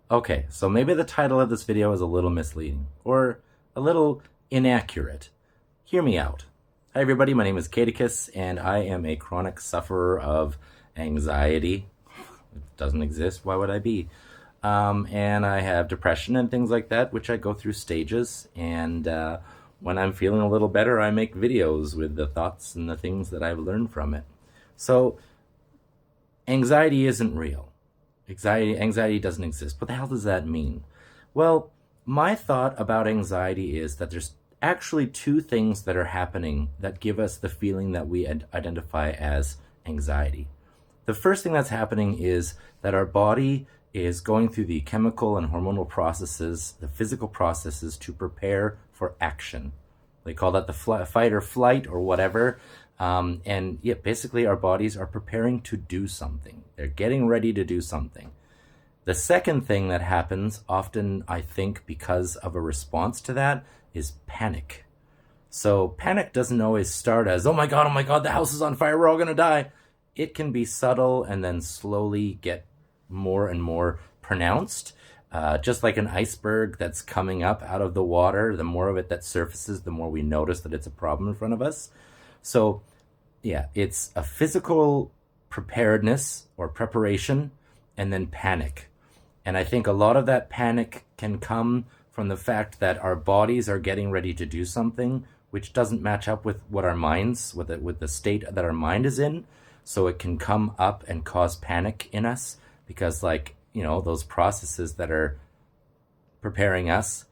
Okay, so maybe the title of this video is a little misleading or a little inaccurate. Hear me out. Hi everybody, my name is Caidicus and I am a chronic sufferer of anxiety. It doesn't exist, why would I be? And I have depression and things like that, which I go through stages, and when I'm feeling a little better, I make videos with the thoughts and the things that I've learned from it. So anxiety isn't real. Anxiety doesn't exist. What the hell does that mean? Well, my thought about anxiety is that there's actually two things that are happening that give us the feeling that we identify as anxiety. The first thing that's happening is that our body is going through the chemical and hormonal processes, the physical processes to prepare for action. They call that the fight or flight or whatever. And yeah, basically our bodies are preparing to do something. They're getting ready to do something. The second thing that happens, often I think because of a response to that, is panic. So panic doesn't always start as, oh my God, the house is on fire, we're all gonna die. It can be subtle and then slowly get more and more pronounced. Just like an iceberg that's coming up out of the water, the more of it that surfaces, the more we notice that it's a problem in front of us. So yeah, it's a physical preparedness or preparation and then panic. And I think a lot of that panic can come from the fact that our bodies are getting ready to do something which doesn't match up with what our minds, with the state that our mind is in. So it can come up and cause panic in us because, like, you know, those processes that are preparing us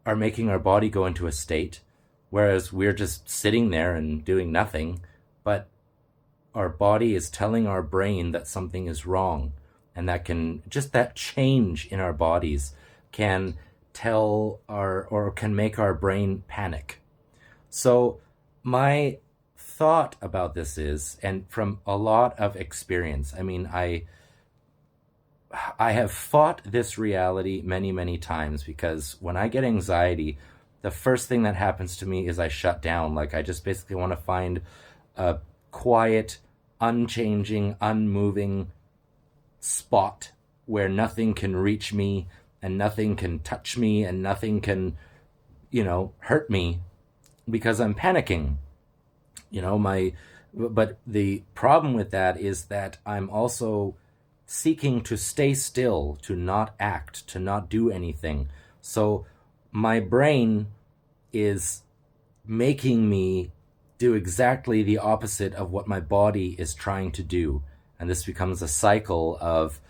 are making our body go into a state, whereas we're just sitting there and doing nothing, but our body is telling our brain that something is wrong. And that can, just that change in our bodies can tell or can make our brain panic. So my thought about this is, and from a lot of experience, I mean, I have fought this reality many, many times, because when I get anxiety, the first thing that happens to me is I shut down. Like, I just basically want to find a quiet, unchanging, unmoving spot where nothing can reach me and nothing can touch me and nothing can, hurt me, because I'm panicking. But the problem with that is that I'm also seeking to stay still, to not act, to not do anything. So my brain is making me do exactly the opposite of what my body is trying to do. And this becomes a cycle of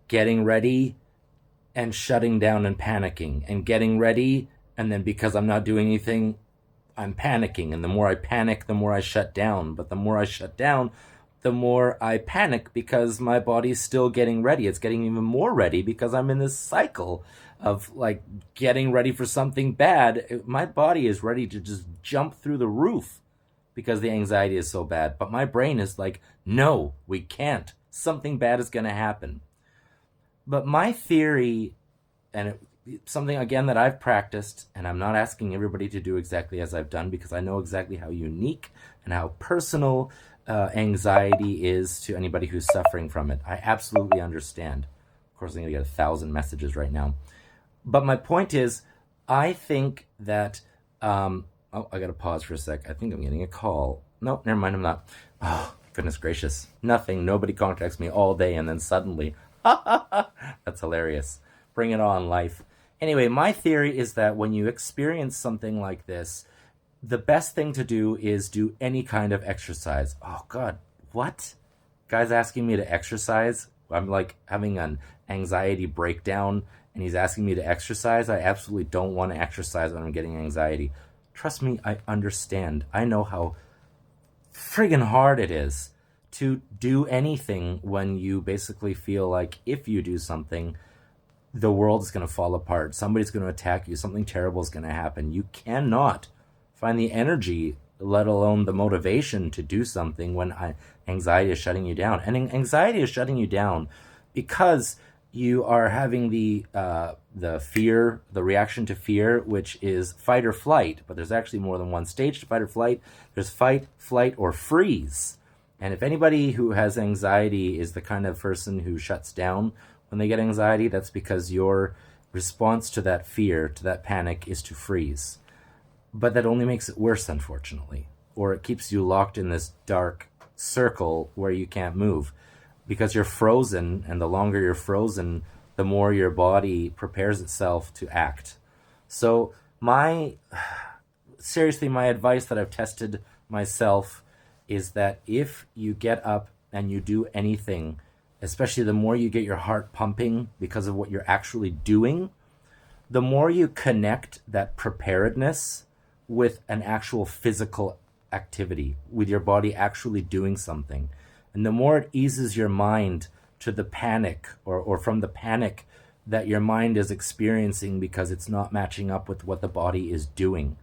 getting ready and shutting down and panicking, and getting ready, and then because I'm not doing anything, I'm panicking. And the more I panic, the more I shut down. But the more I shut down, the more I panic, because my body's still getting ready. It's getting even more ready because I'm in this cycle of, like, getting ready for something bad. My body is ready to just jump through the roof because the anxiety is so bad. But my brain is like, no, we can't. Something bad is going to happen. But my theory, and something, again, that I've practiced, and I'm not asking everybody to do exactly as I've done, because I know exactly how unique and how personal anxiety is to anybody who's suffering from it. I absolutely understand. Of course, I'm going to get 1,000 messages right now. But my point is, I think that... I got to pause for a sec. I think I'm getting a call. No, never mind, I'm not. Oh, goodness gracious. Nothing. Nobody contacts me all day, and then suddenly... That's hilarious. Bring it on, life. Anyway, my theory is that when you experience something like this, the best thing to do is do any kind of exercise. Oh, God, what? Guy's asking me to exercise? I'm like having an anxiety breakdown, and he's asking me to exercise? I absolutely don't want to exercise when I'm getting anxiety. Trust me, I understand. I know how friggin' hard it is to do anything when you basically feel like if you do something, the world is going to fall apart. Somebody's going to attack you. Something terrible is going to happen. You cannot find the energy, let alone the motivation, to do something when anxiety is shutting you down. And anxiety is shutting you down because you are having the fear, the reaction to fear, which is fight or flight. But there's actually more than one stage to fight or flight. There's fight, flight, or freeze. And if anybody who has anxiety is the kind of person who shuts down when they get anxiety, that's because your response to that fear, to that panic, is to freeze. But that only makes it worse, unfortunately. Or it keeps you locked in this dark circle where you can't move because you're frozen, and the longer you're frozen, the more your body prepares itself to act. So seriously, my advice that I've tested myself is that if you get up and you do anything, especially the more you get your heart pumping because of what you're actually doing, the more you connect that preparedness with an actual physical activity, with your body actually doing something. And the more it eases your mind to the panic or from the panic that your mind is experiencing because it's not matching up with what the body is doing.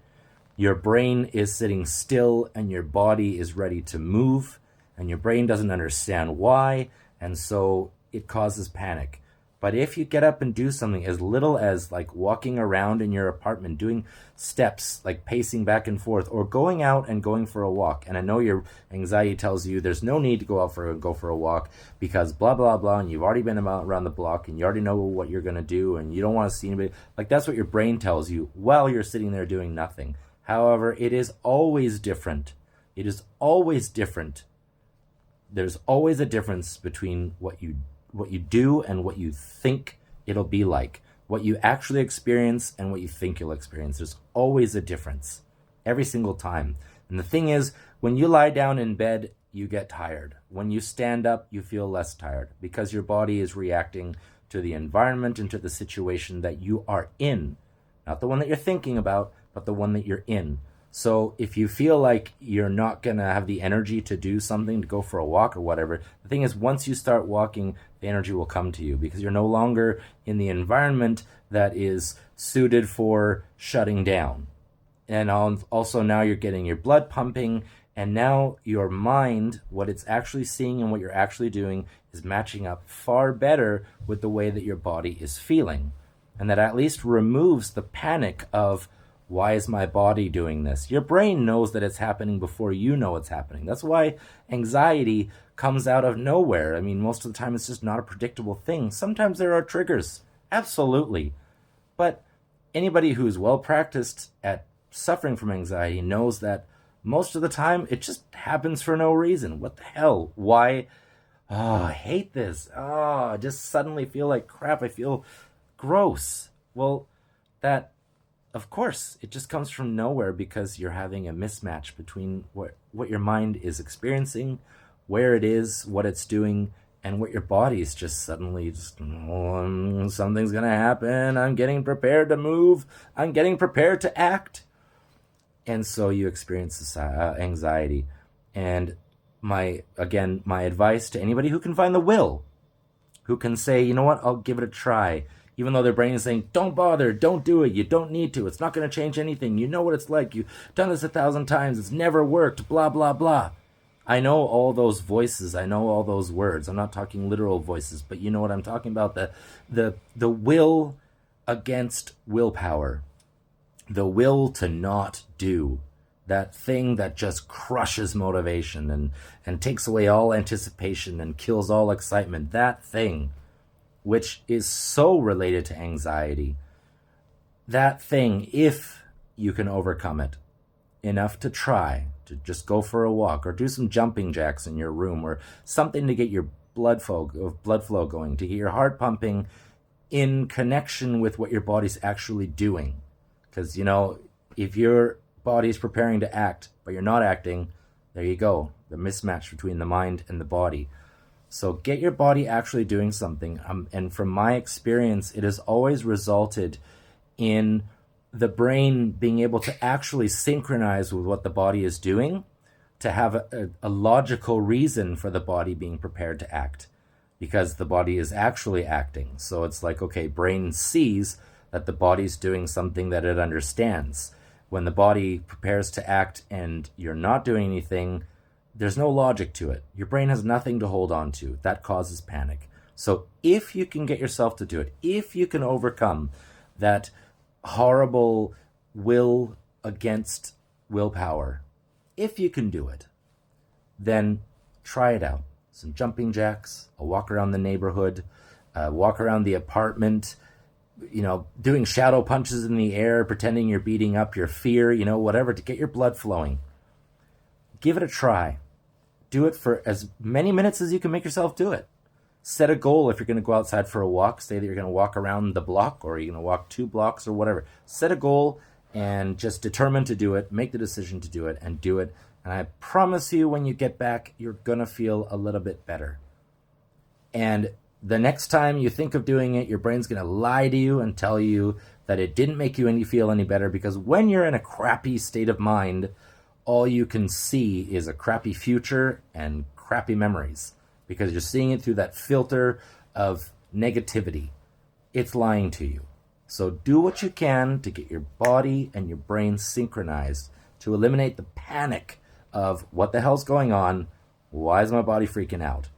Your brain is sitting still and your body is ready to move, and your brain doesn't understand why, and so it causes panic. But if you get up and do something as little as like walking around in your apartment, doing steps, like pacing back and forth, or going out and going for a walk. And I know your anxiety tells you there's no need to go for a walk because blah, blah, blah, and you've already been around the block and you already know what you're going to do and you don't want to see anybody. Like, that's what your brain tells you while you're sitting there doing nothing. However, it is always different. It is always different. There's always a difference between what you do and what you think it'll be like. What you actually experience and what you think you'll experience. There's always a difference. Every single time. And the thing is, when you lie down in bed, you get tired. When you stand up, you feel less tired because your body is reacting to the environment and to the situation that you are in. Not the one that you're thinking about, but the one that you're in. So if you feel like you're not going to have the energy to do something, to go for a walk or whatever, the thing is, once you start walking, the energy will come to you because you're no longer in the environment that is suited for shutting down. And also now you're getting your blood pumping, and now your mind, what it's actually seeing and what you're actually doing is matching up far better with the way that your body is feeling. And that at least removes the panic of, why is my body doing this? Your brain knows that it's happening before you know it's happening. That's why anxiety comes out of nowhere. I mean, most of the time it's just not a predictable thing. Sometimes there are triggers, absolutely. But anybody who's well practiced at suffering from anxiety knows that most of the time it just happens for no reason. What the hell? Why? Oh, I hate this. Oh, I just suddenly feel like crap. I feel gross. Well, that, of course, it just comes from nowhere because you're having a mismatch between what your mind is experiencing, where it is, what it's doing, and what your body is just suddenly something's going to happen. I'm getting prepared to move. I'm getting prepared to act. And so you experience this anxiety. And my advice to anybody who can find the will, who can say, you know what, I'll give it a try. Even though their brain is saying, don't bother, don't do it, you don't need to, it's not going to change anything, you know what it's like, you've done this 1,000 times, it's never worked, blah, blah, blah. I know all those voices, I know all those words. I'm not talking literal voices, but you know what I'm talking about, the will against willpower, the will to not do, that thing that just crushes motivation and takes away all anticipation and kills all excitement, that thing, which is so related to anxiety. That thing, if you can overcome it enough to try to just go for a walk or do some jumping jacks in your room or something to get your blood flow going, to get your heart pumping in connection with what your body's actually doing. Because, you know, if your body's preparing to act, but you're not acting, there you go, the mismatch between the mind and the body. So get your body actually doing something. And from my experience, it has always resulted in the brain being able to actually synchronize with what the body is doing, to have a logical reason for the body being prepared to act, because the body is actually acting. So it's like, okay, brain sees that the body's doing something that it understands. When the body prepares to act and you're not doing anything, there's no logic to it. Your brain has nothing to hold on to. That causes panic. So if you can get yourself to do it, if you can overcome that horrible will against willpower, if you can do it, then try it out. Some jumping jacks, a walk around the neighborhood, walk around the apartment, doing shadow punches in the air, pretending you're beating up your fear, whatever, to get your blood flowing. Give it a try. Do it for as many minutes as you can make yourself do it. Set a goal if you're going to go outside for a walk. Say that you're going to walk around the block, or you're going to walk 2 blocks or whatever. Set a goal and just determine to do it. Make the decision to do it and do it. And I promise you, when you get back, you're going to feel a little bit better. And the next time you think of doing it, your brain's going to lie to you and tell you that it didn't make you feel any better, because when you're in a crappy state of mind, all you can see is a crappy future and crappy memories, because you're seeing it through that filter of negativity. It's lying to you. So do what you can to get your body and your brain synchronized to eliminate the panic of what the hell's going on? Why is my body freaking out?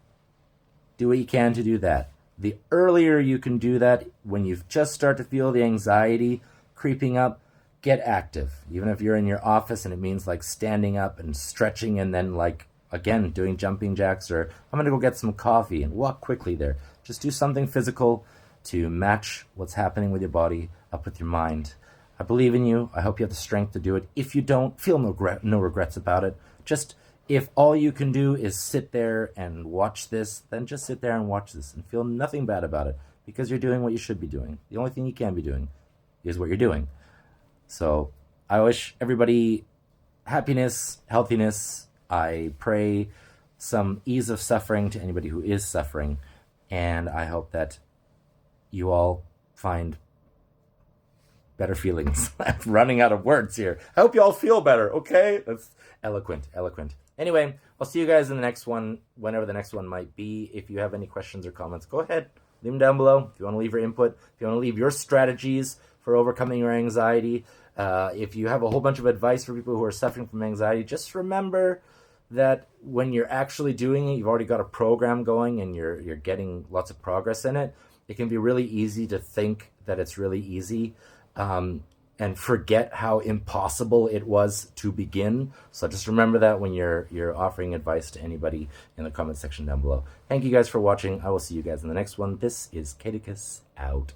Do what you can to do that. The earlier you can do that, when you just start to feel the anxiety creeping up, get active. Even if you're in your office and it means like standing up and stretching and then again, doing jumping jacks, or I'm going to go get some coffee and walk quickly there. Just do something physical to match what's happening with your body up with your mind. I believe in you. I hope you have the strength to do it. If you don't, feel no regrets about it. Just, if all you can do is sit there and watch this, then just sit there and watch this and feel nothing bad about it, because you're doing what you should be doing. The only thing you can be doing is what you're doing. So I wish everybody happiness, healthiness. I pray some ease of suffering to anybody who is suffering. And I hope that you all find better feelings. I'm running out of words here. I hope you all feel better, okay? That's eloquent. Anyway, I'll see you guys in the next one, whenever the next one might be. If you have any questions or comments, go ahead. Leave them down below. If you want to leave your input, if you want to leave your strategies for overcoming your anxiety, if you have a whole bunch of advice for people who are suffering from anxiety, just remember that when you're actually doing it, you've already got a program going and you're getting lots of progress in it. It can be really easy to think that it's really easy and forget how impossible it was to begin. So just remember that when you're offering advice to anybody in the comment section down below. Thank you guys for watching. I will see you guys in the next one. This is Caidicus out.